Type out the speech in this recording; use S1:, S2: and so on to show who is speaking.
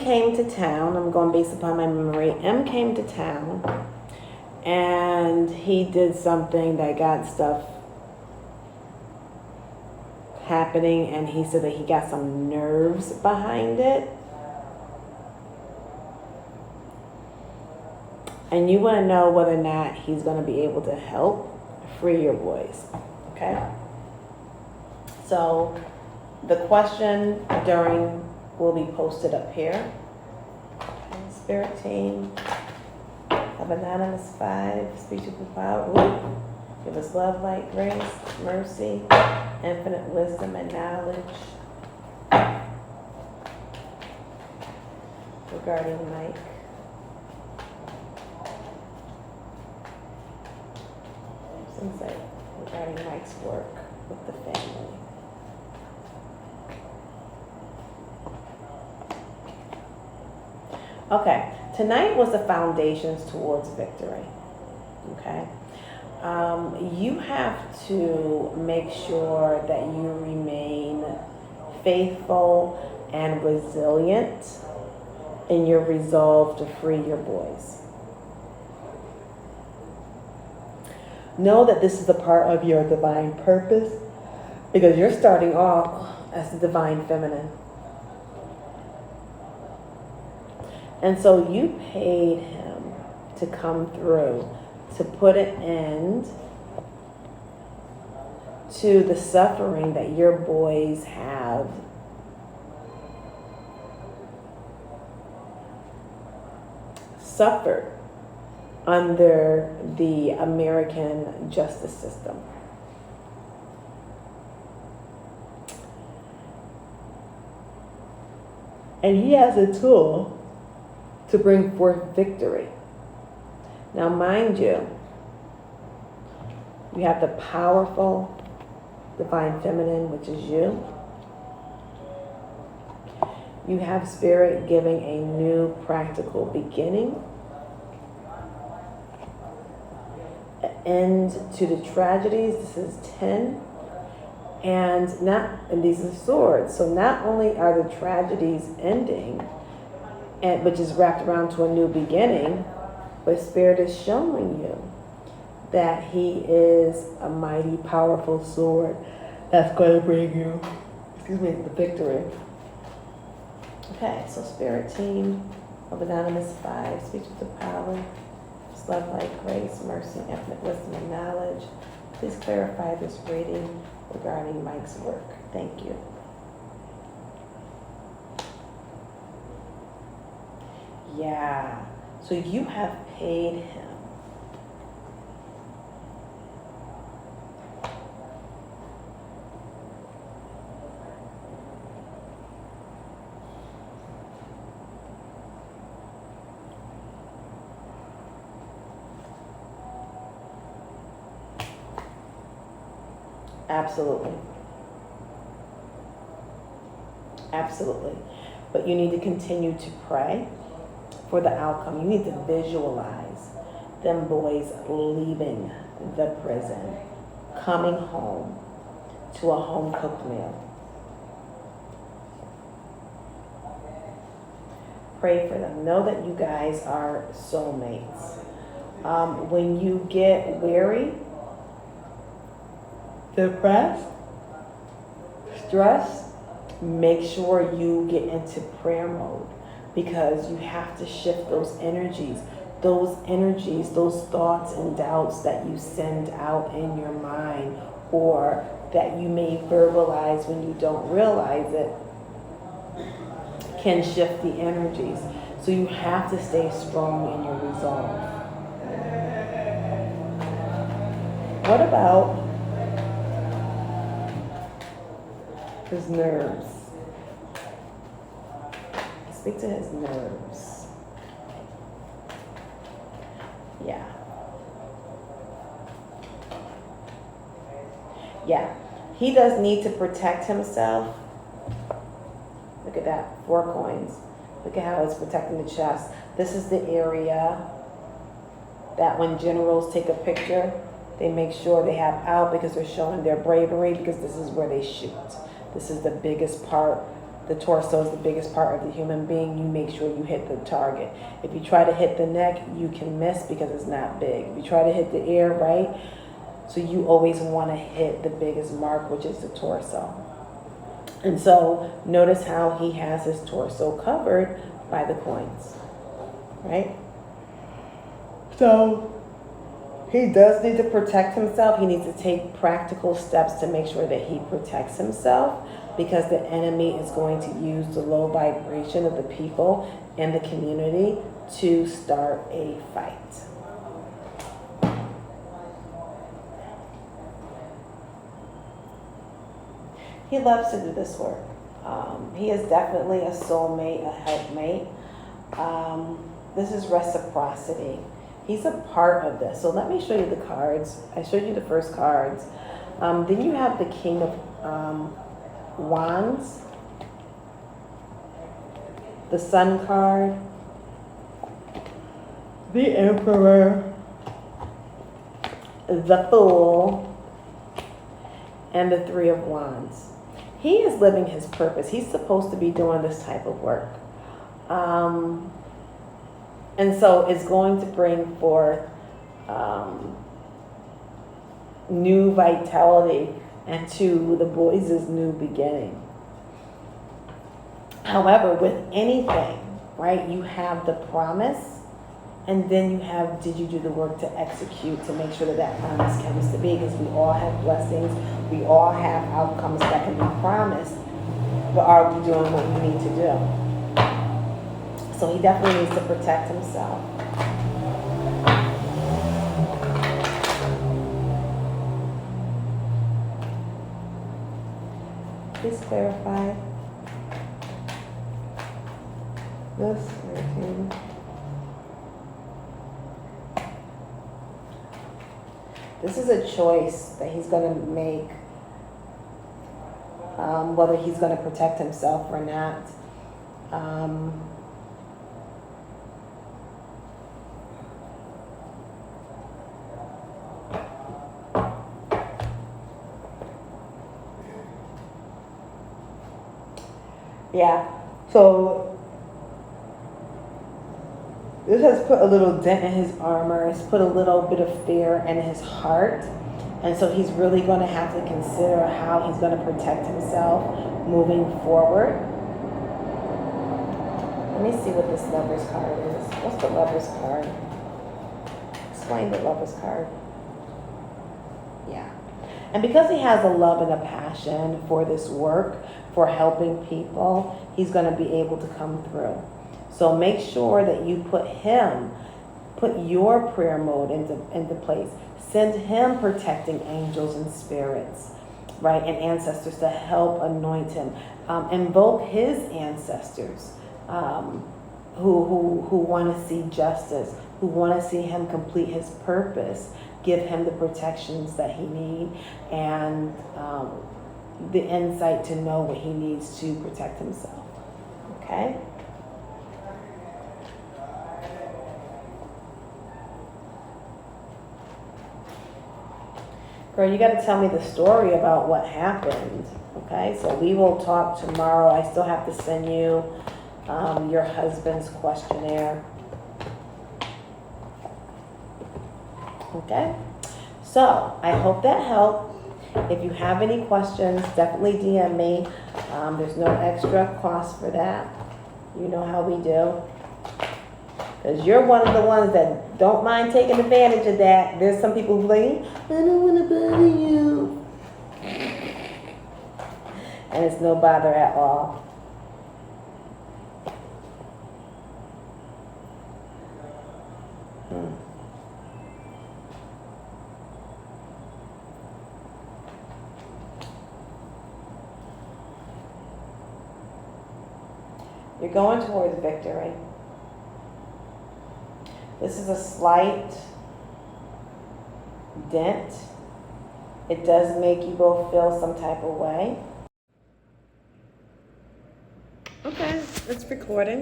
S1: came to town. I'm going based upon my memory. M came to town, and he did something that got stuff happening, and he said that he got some nerves behind it. And you want to know whether or not he's going to be able to help free your boys. Okay? So the question during will be posted up here. Okay, Spirit team of Anonymous 5, speech of the power. Give us love, light, grace, mercy, infinite wisdom and knowledge regarding Mike. Insight regarding Mike's work with the family. Okay, tonight was the foundations towards victory. Okay, you have to make sure that you remain faithful and resilient in your resolve to free your boys. Know that this is a part of your divine purpose because you're starting off as the divine feminine. And so you paid him to come through, to put an end to the suffering that your boys have suffered under the American justice system. And he has a tool to bring forth victory. Now, mind you, you have the powerful divine feminine, which is you. You have spirit giving a new practical beginning, an end to the tragedies. This is 10. And these are swords. So not only are the tragedies ending, which is wrapped around to a new beginning, but Spirit is showing you that he is a mighty, powerful sword that's going to bring you, the victory. Okay, so Spirit team of Anonymous 5, speech of the power, love, light, grace, mercy, infinite wisdom, and knowledge. Please clarify this reading regarding Mike's work. Thank you. Yeah, so you have paid him. Absolutely. Absolutely. But you need to continue to pray for the outcome. You need to visualize them boys leaving the prison, coming home to a home-cooked meal. Pray for them. Know that you guys are soulmates. When you get weary, depressed, stressed, make sure you get into prayer mode, because you have to shift those energies, those thoughts and doubts that you send out in your mind, or that you may verbalize when you don't realize it, can shift the energies. So you have to stay strong in your resolve. What about his nerves? Speak to his nerves. Yeah. Yeah. He does need to protect himself. Look at that. 4 coins. Look at how it's protecting the chest. This is the area that when generals take a picture, they make sure they have out, because they're showing their bravery, because this is where they shoot. This is the biggest part, the torso is the biggest part of the human being, you make sure you hit the target. If you try to hit the neck, you can miss because it's not big. If you try to hit the ear, right? So you always want to hit the biggest mark, which is the torso. And so notice how he has his torso covered by the coins, right? So he does need to protect himself. He needs to take practical steps to make sure that he protects himself, because the enemy is going to use the low vibration of the people in the community to start a fight. He loves to do this work. He is definitely a soulmate, a helpmate. This is reciprocity. He's a part of this. So let me show you the cards. I showed you the first cards. Then you have the King of Wands, the Sun card, the Emperor, the Fool, and the Three of Wands. He is living his purpose. He's supposed to be doing this type of work. And so it's going to bring forth new vitality into the boys' new beginning. However, with anything, right, you have the promise, and then you have, did you do the work to execute to make sure that that promise comes to be? Because we all have blessings, we all have outcomes that can be promised, but are we doing what we need to do? So he definitely needs to protect himself. Please clarify this 13. This is a choice that he's going to make, whether he's going to protect himself or not. Yeah, so this has put a little dent in his armor. It's put a little bit of fear in his heart. And so he's really going to have to consider how he's going to protect himself moving forward. Let me see what this Lover's card is. What's the Lover's card? Explain the Lover's card. Yeah. And because he has a love and a passion for this work, for helping people, he's going to be able to come through. So make sure that you put your prayer mode into place. Send him protecting angels and spirits, right, and ancestors to help anoint him. Invoke his ancestors who want to see justice, who want to see him complete his purpose. Give him the protections that he needs and the insight to know what he needs to protect himself. Okay? Girl, you got to tell me the story about what happened. Okay? So we will talk tomorrow. I still have to send you your husband's questionnaire. Okay? So I hope that helped. If you have any questions, definitely DM me. There's no extra cost for that. You know how we do. Because you're one of the ones that don't mind taking advantage of that. There's some people who are like, I don't want to bother you. And it's no bother at all. You're going towards victory. This is a slight dent. It does make you both feel some type of way. Okay, it's recording.